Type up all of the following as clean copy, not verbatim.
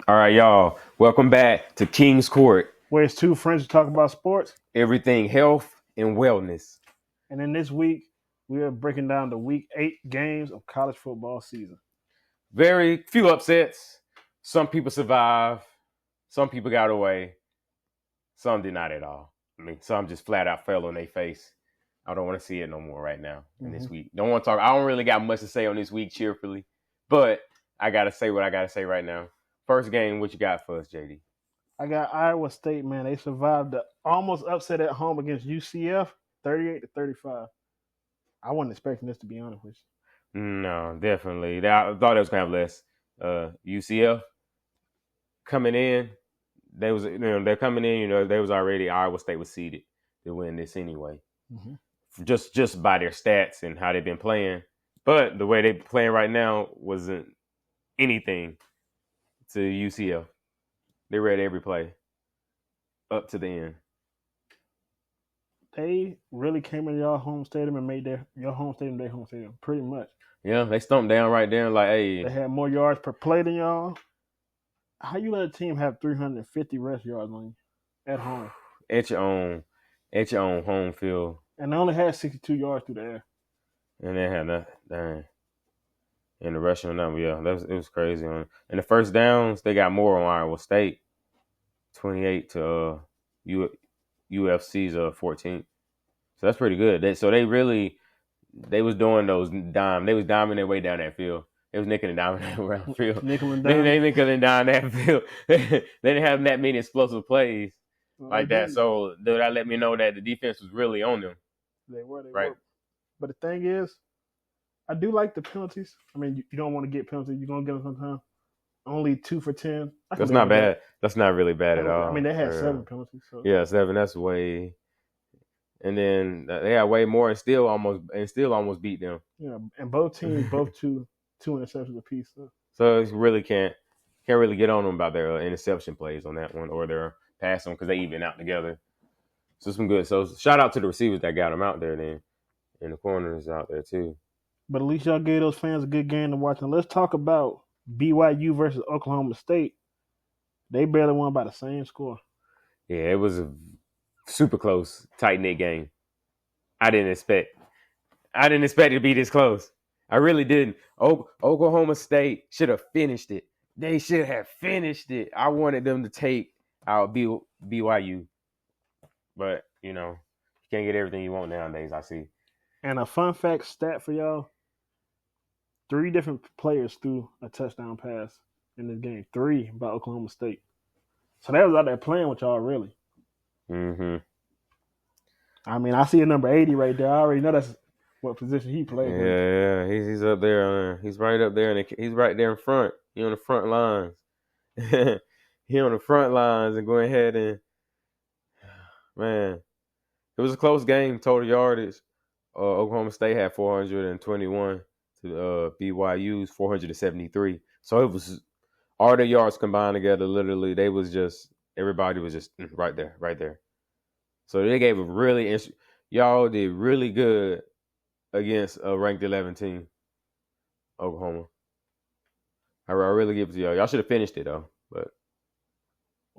All right, y'all. Welcome back to King's Court. Where it's two friends who talk about sports. Everything health and wellness. And then this week, we are breaking down the week 8 games of college football season. Very few upsets. Some people survived. Some people got away. Some did not at all. I mean, some just flat out fell on their face. I don't want to see it no more right now in this week. Don't want to talk. I don't really got much to say on this week cheerfully, but I got to say what I got to say right now. First game, what you got for us, JD? I got Iowa State, man. They survived the almost upset at home against UCF, 38-35. I wasn't expecting this, to be honest with you. No, definitely. I thought it was kind of less. UCF coming in, they're coming in. They was already Iowa State was seeded to win this anyway, just by their stats and how they've been playing. But the way they're playing right now wasn't anything to UCF. They read every play up to the end. They really came into your home stadium and made your home stadium their home stadium, pretty much. Yeah, they stumped down right there like, hey. They had more yards per play than y'all. How you let a team have 350 rush yards on you at home? At your own home field. And they only had 62 yards through the air. And they had that, dang. And the rushing number, yeah, it was crazy. And the first downs, they got more on Iowa State, 28 to UFC's 14. So that's pretty good. They was doing those they was diming their way down that field. They was nickel and diming around the field. Nickel and dime. They nickel and dime that field. They didn't have that many explosive plays like that. So that let me know that the defense was really on them. They were. But the thing is, I do like the penalties. I mean, you don't want to get penalties. You're going to get them sometimes. Only 2 for 10. That's not bad. That's not really bad at all. I mean, they had 7 penalties. So. Yeah, 7. That's way. And then they had way more and still almost beat them. Yeah, and both teams, two interceptions apiece. So you really can't really get on them about their interception plays on that one or their pass them because they even out together. So some good. So shout out to the receivers that got them out there then, and the corners out there too. But at least y'all gave those fans a good game to watch. And let's talk about BYU versus Oklahoma State. They barely won by the same score. Yeah, it was a super close, tight-knit game. I didn't expect it to be this close. I really didn't. Oklahoma State should have finished it. They should have finished it. I wanted them to take out BYU. But, you can't get everything you want nowadays, I see. And a fun fact stat for y'all. 3 different players threw a touchdown pass in this game. 3 by Oklahoma State. So they was out there playing with y'all, really. Mm-hmm. I mean, I see a number 80 right there. I already know that's what position he played. Yeah, he's up there. He's right up there, and he's right there in front. He on the front lines. He on the front lines and going ahead and, man, it was a close game, total yardage. Oklahoma State had 421 to BYU's 473. So it was all the yards combined together. Literally, everybody was just right there. So they gave y'all did really good against a ranked 11 team, Oklahoma. I really give it to y'all. Y'all should have finished it though, but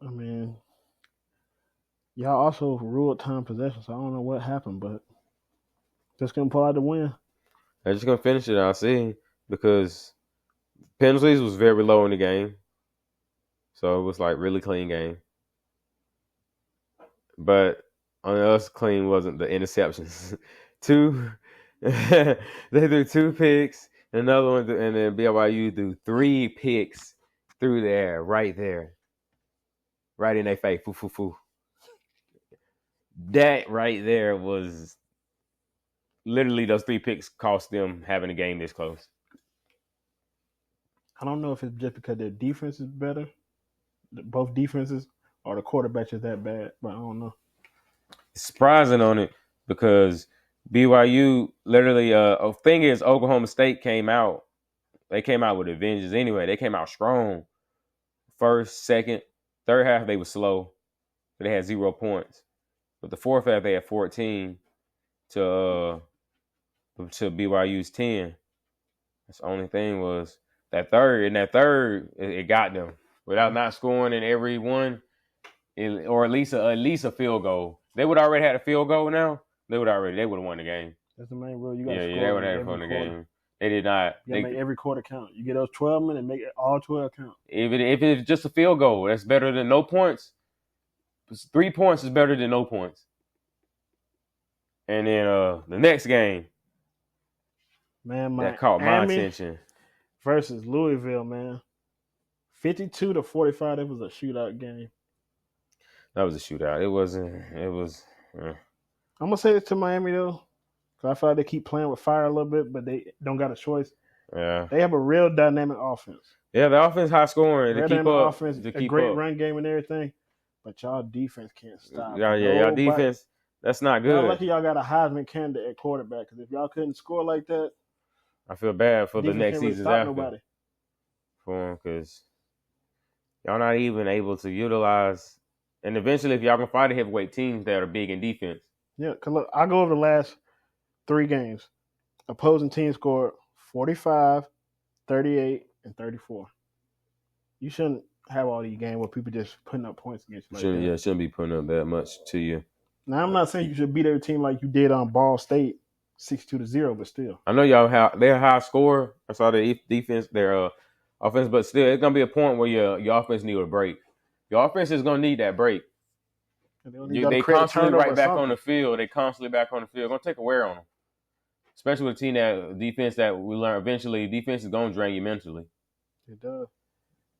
I mean, y'all also ruled time possession, so I don't know what happened, but just gonna pull out the win. They're just gonna finish it. I see, because penalties was very low in the game, so it was like really clean game. But on us, clean wasn't the interceptions. 2, they threw 2 picks, another one, and then BYU threw 3 picks through there, right in their face. Foo, foo, foo. That right there was literally those 3 picks cost them having a game this close. I don't know if it's just because their defense is better, both defenses, or the quarterback is that bad, but I don't know. It's surprising on it because BYU literally, thing is, Oklahoma State came out. They came out with a vengeance anyway. They came out strong. First, second, third half, they were slow. They had 0 points. But the fourth half, they had 14 to BYU's 10. That's the only thing was that third. In that third, it got them. without not scoring in every one, or at least a field goal. They would already had a field goal now. They would have won the game. That's the main rule. You got to Yeah, they would have had fun in the game. They did not. You got to make every quarter count. You get those 12 minutes, make all 12 count. If it's just a field goal, that's better than no points. 3 points is better than no points. And then the next game, man, that caught my attention. Versus Louisville, man. 52-45. That was a shootout game. That was a shootout. It wasn't. It was. I'm gonna say this to Miami though, because I feel like they keep playing with fire a little bit, but they don't got a choice. Yeah. They have a real dynamic offense. Yeah, the offense high scoring. Real dynamic offense, a great run game and everything, but y'all defense can't stop. Y'all defense. That's not good. Y'all lucky y'all got a Heisman candidate at quarterback, because if y'all couldn't score like that, I feel bad for the next seasons after. Nobody. For them, because y'all not even able to utilize. And eventually, if y'all can fight the heavyweight teams that are big in defense. Yeah, because look, I go over the last 3 games. Opposing team scored 45, 38, and 34. You shouldn't have all these games where people just putting up points against you. Shouldn't be putting up that much to you. Now, I'm not saying you should beat every team like you did on Ball State, 62-0, but still. I know they're a high scorer. I saw their defense, their offense, but still, it's going to be a point where your offense need a break. Your offense is going to need that break. They constantly right back on the field. They constantly back on the field. Going to take a wear on them. Especially with a team defense that we learn eventually, defense is going to drain you mentally. It does.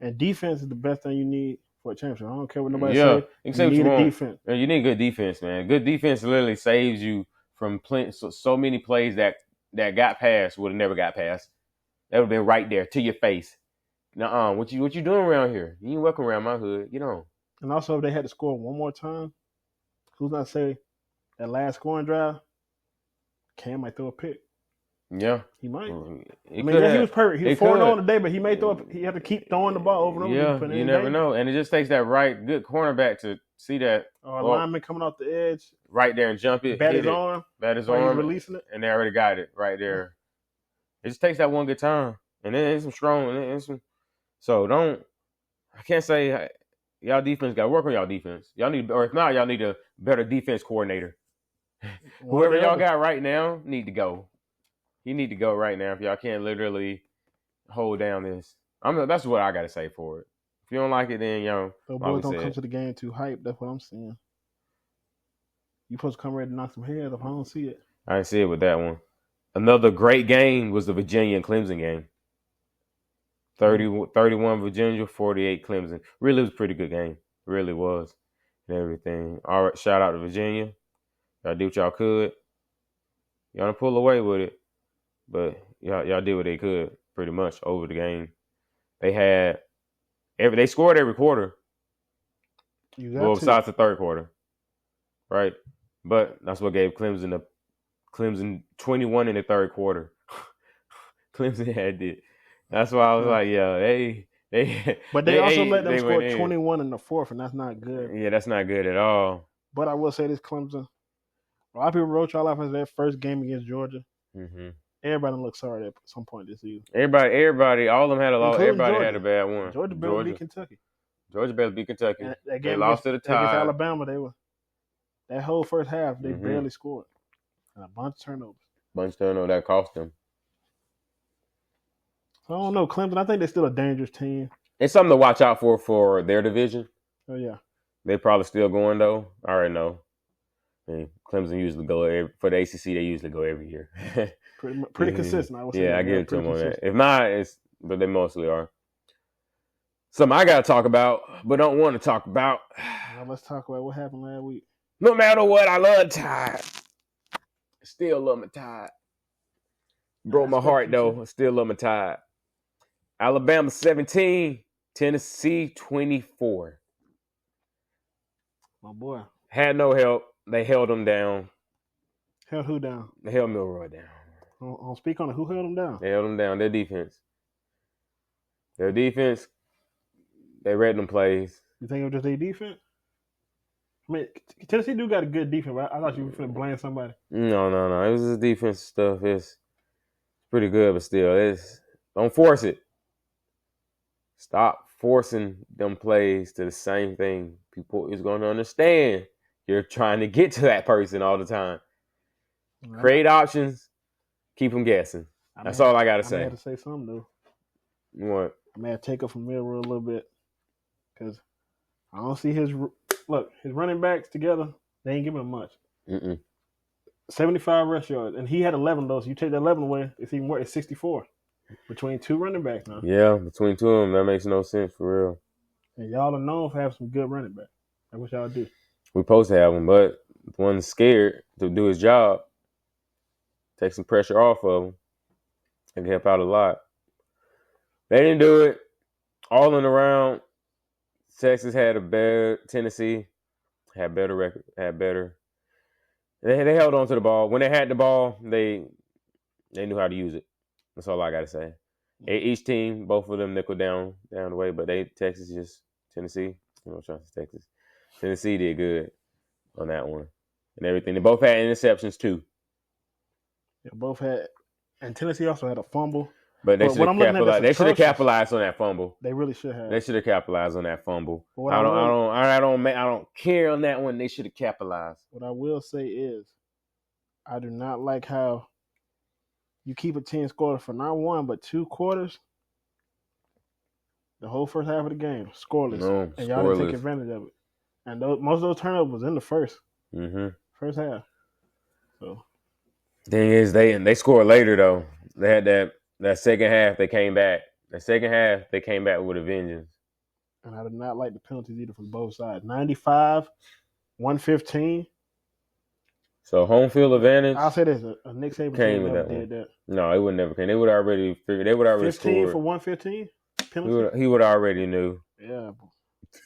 And defense is the best thing you need for a championship. I don't care what nobody says. You need a defense. You need good defense, man. Good defense literally saves you from so many plays that got past would have never got past. That would have been right there to your face. Nuh-uh. What you doing around here? You ain't welcome around my hood. Get on. And also, if they had to score one more time, who's not say that last scoring drive, Cam might throw a pick. Yeah, he might. He was perfect. He was 4-0 today, but he may throw. He had to keep throwing the ball over and over. Yeah, you never know, and it just takes that good cornerback to see that lineman coming off the edge, right there, and jump it, bat his arm, releasing it, and they already got it right there. It just takes that one good time, and then it's some strong, so don't. I can't say y'all defense got to work on y'all defense. Y'all need, or if not, y'all need a better defense coordinator. Whoever y'all got right now need to go. You need to go right now if y'all can't literally hold down this. That's what I got to say for it. If you don't like it, then the boys don't come to the game too hyped. That's what I'm saying. You supposed to come ready to knock some heads off. I don't see it. I didn't see it with that one. Another great game was the Virginia and Clemson game. 31 Virginia, 48 Clemson. Really was a pretty good game. Really was. And everything. All right, shout out to Virginia. Y'all did what y'all could. Y'all didn't pull away with it. But y'all did what they could pretty much over the game. They scored every quarter. Besides the third quarter. Right? But that's what gave Clemson 21 in the third quarter. Clemson had it. That's why I was like, but they also let them score 21 in the fourth, and that's not good. Yeah, that's not good at all. But I will say this, Clemson. A lot of people wrote y'all off as their first game against Georgia. Mm-hmm. Everybody looked sorry at some point this season. Everybody, all of them had a loss. Everybody had a bad one. Georgia barely beat Kentucky. Georgia barely beat Kentucky. They lost to the Tide. Against Alabama, that whole first half, they barely scored. And a bunch of turnovers. That cost them. I don't know, Clemson. I think they're still a dangerous team. It's something to watch out for their division. Oh, yeah. They probably still going, though. I already know. I mean, Clemson usually go for the ACC. They usually go every year. pretty consistent, I would say. Yeah, I give it to them on that. If not, but they mostly are. Something I got to talk about, but don't want to talk about. Now let's talk about what happened last week. No matter what, I love Tide. Still love my Tide. Broke my heart, though. I still love my Tide. Alabama 17, Tennessee 24. My boy. Had no help. They held them down. Held who down? They held Milroy down. I'll speak on it. Who held them down? They held them down. Their defense, they read them plays. You think it was just their defense? I mean, Tennessee do got a good defense, right? I thought you were going to blame somebody. No. It was the defense stuff. It's pretty good, but still, don't force it. Stop forcing them plays to the same thing. People is going to understand you're trying to get to that person all the time. Create options, keep them guessing. That's all I got to say. I had to say something, though. What? I may have to take up from Milroy a little bit because I don't see his running backs together. They ain't giving him much. 75 rush yards, and he had 11 of those. You take that 11 away, it's even more. It's 64 between two running backs now. Yeah, between two of them, that makes no sense for real. And y'all are known for having some good running backs. That's what y'all do. We're supposed to have him, but the one's scared to do his job. Take some pressure off of him. It can help out a lot. They didn't do it. All in around, Texas had a better. Tennessee had better record. They held on to the ball. When they had the ball, they knew how to use it. That's all I got to say. Each team, both of them nickel down the way, but Tennessee, Texas. Tennessee did good on that one and everything. They both had interceptions too. Yeah, both had, and Tennessee also had a fumble. But they should have capitalized. They should have capitalized on that fumble. They really should have. They should have capitalized on that fumble. I don't care on that one. They should have capitalized. What I will say is, I do not like how you keep a 10-score for not one but 2 quarters. The whole first half of the game scoreless, and y'all didn't take advantage of it. And most of those turnovers was in the first half. So, thing is, they scored later though. They had that second half. They came back. The second half they came back with a vengeance. And I did not like the penalties either from both sides. 95, 115. So home field advantage. I'll say this: a Nick Saban team never did that. No, it would never came. They would already figured. They would already 15 scored. for 115 penalty. He would already knew. Yeah.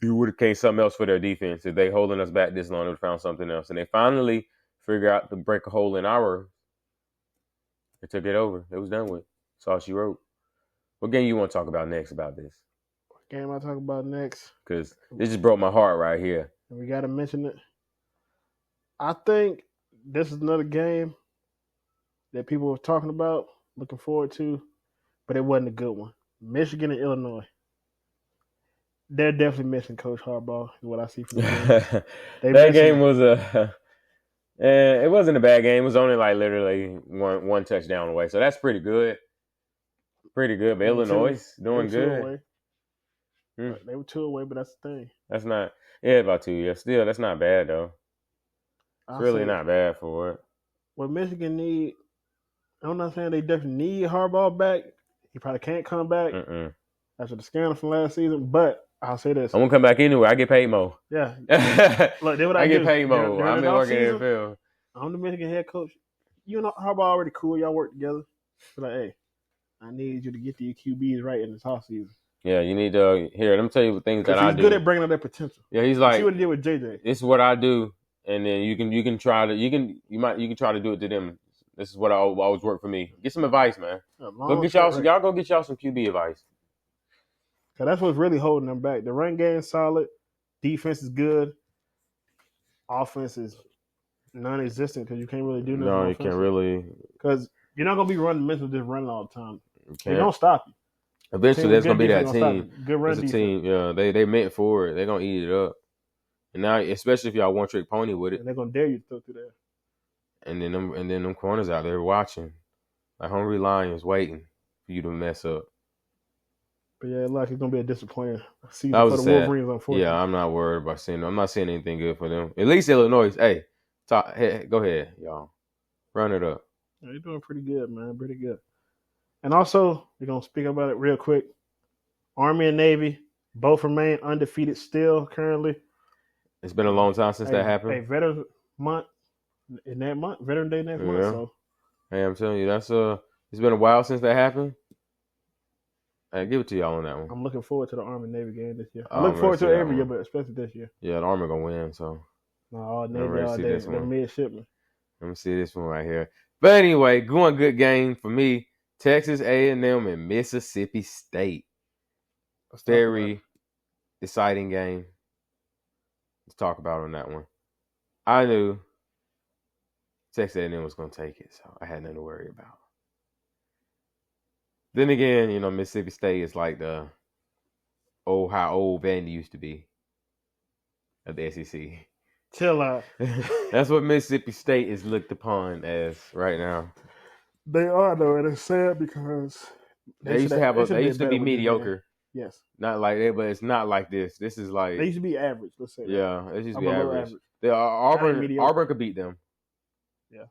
He would have came something else for their defense. If they holding us back this long, they would have found something else. And they finally figured out to break a hole in our. They took it over. It was done with. That's all she wrote. What game you want to talk about next about this? What game I talk about next? Because this just broke my heart right here. And we got to mention it. I think this is another game that people were talking about, looking forward to, but it wasn't a good one. Michigan and Illinois. They're definitely missing Coach Harbaugh, is what I see from the game. That game was it wasn't a bad game. It was only like literally one touchdown away. So that's pretty good. Pretty good. But Illinois doing good. They were 2 away, but that's the thing. That's not about 2 years. Still, that's not bad though. It's really not bad for it. What Michigan need, I'm not saying they definitely need Harbaugh back. He probably can't come back after the scandal from last season, but I'll say this. I'm going to come back anyway. I get paid more. Yeah. Look, I get paid more. I'm been working in the field. I'm the Michigan head coach. You know, Harbaugh already cool. Y'all work together. But like, hey, I need you to get the QBs right in this offseason. Yeah, you need to let me tell you things that I do. He's good at bringing out their potential. Yeah, he's like, see what he did with JJ. This is what I do, and then you can try to try to do it to them. This is what I always work for me. Get some advice, man. Go get y'all some QB advice. Cause that's what's really holding them back. The run game is solid, defense is good, offense is non-existent because you can't really do nothing. No, you can't really. Because you're not gonna be running mental just running all the time. They're gonna stop you. Eventually, there's gonna be that team. Good run defense. Team. Yeah, they meant for it. They're gonna eat it up. And now, especially if y'all one trick pony with it, and they're gonna dare you to throw through there. And then them corners out there watching, like hungry lions waiting for you to mess up. But yeah, like it's gonna be a disappointing season for the Wolverines. Unfortunately, yeah, I'm not worried about seeing them. I'm not seeing anything good for them. At least Illinois. Hey, go ahead, y'all, run it up. Yeah, they're doing pretty good, man. Pretty good. And also, we're gonna speak about it real quick. Army and Navy both remain undefeated still currently. It's been a long time since that happened. Hey, Veterans Month in that month, Veteran Day next month. So, hey, I'm telling you, it's been a while since that happened. Hey, give it to y'all on that one. I'm looking forward to the Army Navy game this year. I look forward to it every year, but especially this year. Yeah, the Army gonna win. So, no, all Navy all day. They're midshipmen. Let me see this one right here. But anyway, going good game for me. Texas A&M and Mississippi State. Very exciting game. Let's talk about on that one. I knew Texas A&M was going to take it, so I had nothing to worry about. Then again, Mississippi State is like the how old Vandy used to be of the SEC. Chill out. That's what Mississippi State is looked upon as right now. They are though, and it's sad because They used to be mediocre. Yes. Not like that, but it's not like this. This is like they used to be average. Let's say. Yeah, they used to be average. Auburn could beat them. Yeah.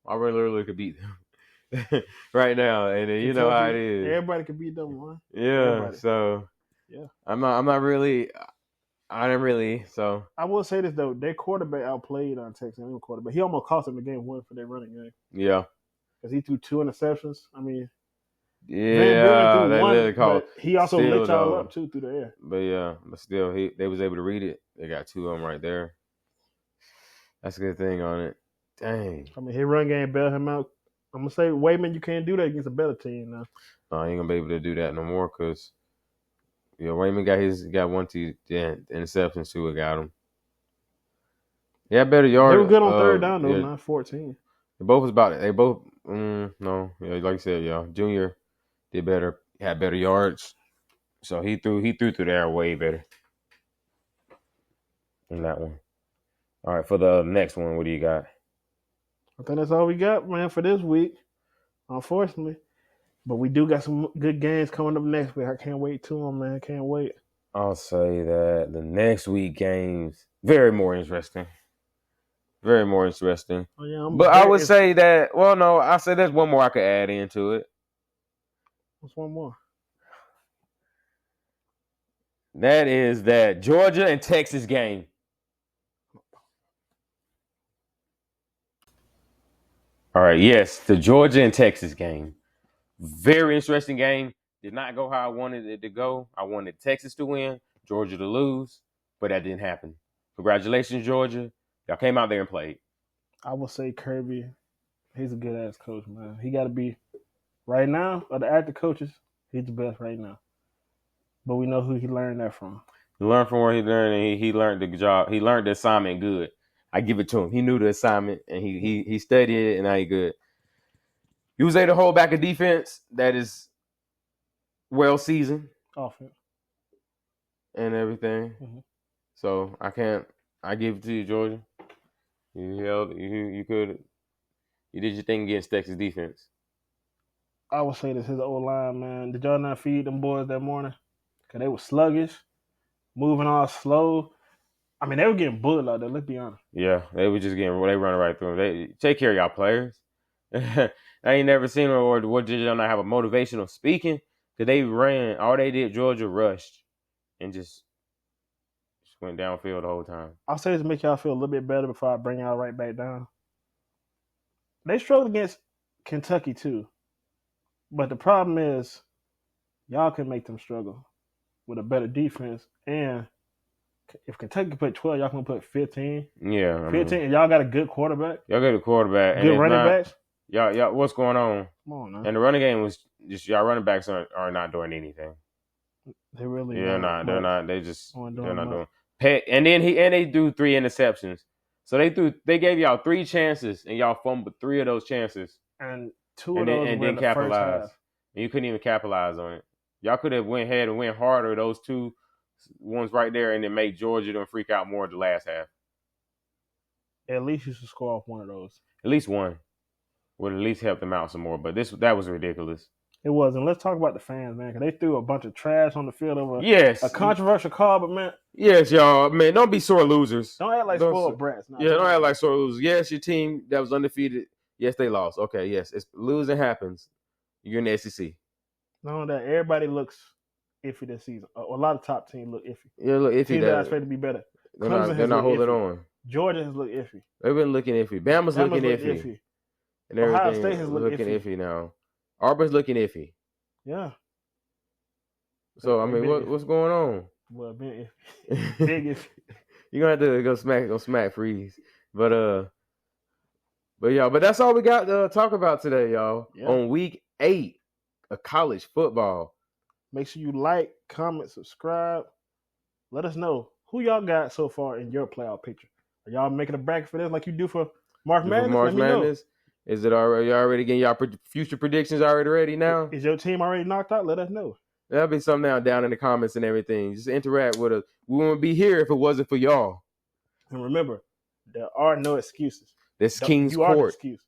Auburn literally could beat them right now, and you know how it is. Everybody could beat them, man. Yeah. Everybody. So yeah, I'm not really. I didn't really. So I will say this though, their quarterback outplayed on Texas A&M quarterback. He almost cost them the game one for their running game. Yeah. Because he threw 2 interceptions. I mean. Yeah, they literally called. He also lit y'all up too through the air. But still, they was able to read it. They got 2 of them right there. That's a good thing on it. Dang. I mean, his run game bailed him out. I'm gonna say, Wayman, you can't do that against a better team now. No, he ain't gonna be able to do that no more because Wayman got 1 interceptions too. It got him. Yeah, better yard. They were good on third down though, not 14. They both was about it. They both no, like you said, Junior did better, had better yards, so he threw through the air way better than that one. All right, for the next one, what do you got? I think that's all we got, man, for this week. Unfortunately, but we do got some good games coming up next week. I can't wait to them, man. Can't wait. I'll say that the next week games very more interesting. Very more interesting. Oh, yeah, but I would say that. Well, no, I said there's one more I could add into it. What's one more? That is that Georgia and Texas game. All right, yes, the Georgia and Texas game. Very interesting game. Did not go how I wanted it to go. I wanted Texas to win, Georgia to lose, but that didn't happen. Congratulations, Georgia. Y'all came out there and played. I will say Kirby, he's a good-ass coach, man. He got to be, right now, of the active coaches, he's the best right now. But we know who he learned that from. He learned from where he learned, and he learned the job. He learned the assignment good. I give it to him. He knew the assignment, and he studied it, and now he good. He was able to hold back a defense that is well-seasoned. Offense. And everything. Mm-hmm. So I give it to you, Georgia. You did your thing against Texas defense. I would say this is the O-line, man. Did y'all not feed them boys that morning? Because they were sluggish, moving all slow. I mean, they were getting bullied out there, let's be honest. Yeah, they were just getting, they running right through them. They take care of y'all players. I ain't never seen them, or what, did y'all not have a motivational speaking? Because they ran, all they did, Georgia rushed and just went downfield the whole time. I'll say this to make y'all feel a little bit better before I bring y'all right back down. They struggled against Kentucky too. But the problem is, y'all can make them struggle with a better defense. And if Kentucky can put 12, y'all can put 15. Yeah. 15, and y'all got a good quarterback. Y'all got a quarterback. Good running backs. Y'all, what's going on? Come on, now. And the running game was just, y'all running backs are not doing anything. They really They're not. They're not doing. And then they do 3 interceptions. So they gave y'all 3 chances, and y'all fumbled 3 of those chances. And 2 of those were in the capitalize. first half. And you couldn't even capitalize on it. Y'all could have went ahead and went harder, those 2 ones right there, and then made Georgia them freak out more the last half. At least you should score off one of those. At least one. Would at least help them out some more. But that was ridiculous. It was. And let's talk about the fans, man, because they threw a bunch of trash on the field over a controversial call, but, man. Yes, y'all. Man, don't be sore losers. Don't act like spoiled brats. Don't act like sore losers. Yes, your team that was undefeated, yes, they lost. Okay, yes. Losing happens. You're in the SEC. No, that everybody looks iffy this season. A lot of top teams look iffy. Yeah, look iffy. Teams that are expected to be better. They're not holding on. Georgia has looked iffy. They've been looking iffy. Bama's looking iffy. And Ohio State has looked iffy now. Auburn's looking iffy. Yeah. So I mean, what's going on? Well, big iffy. Big iffy. You're gonna have to go smack freeze. But that's all we got to talk about today, y'all. Yeah. On week 8 of college football. Make sure you like, comment, subscribe. Let us know who y'all got so far in your playoff picture. Are y'all making a bracket for this like you do for March Madness? March Madness. Is it already? You already getting y'all future predictions already ready now? Is your team already knocked out? Let us know. That'll be something down in the comments and everything. Just interact with us. We wouldn't be here if it wasn't for y'all. And remember, there are no excuses. This King's You are the Court. excuse.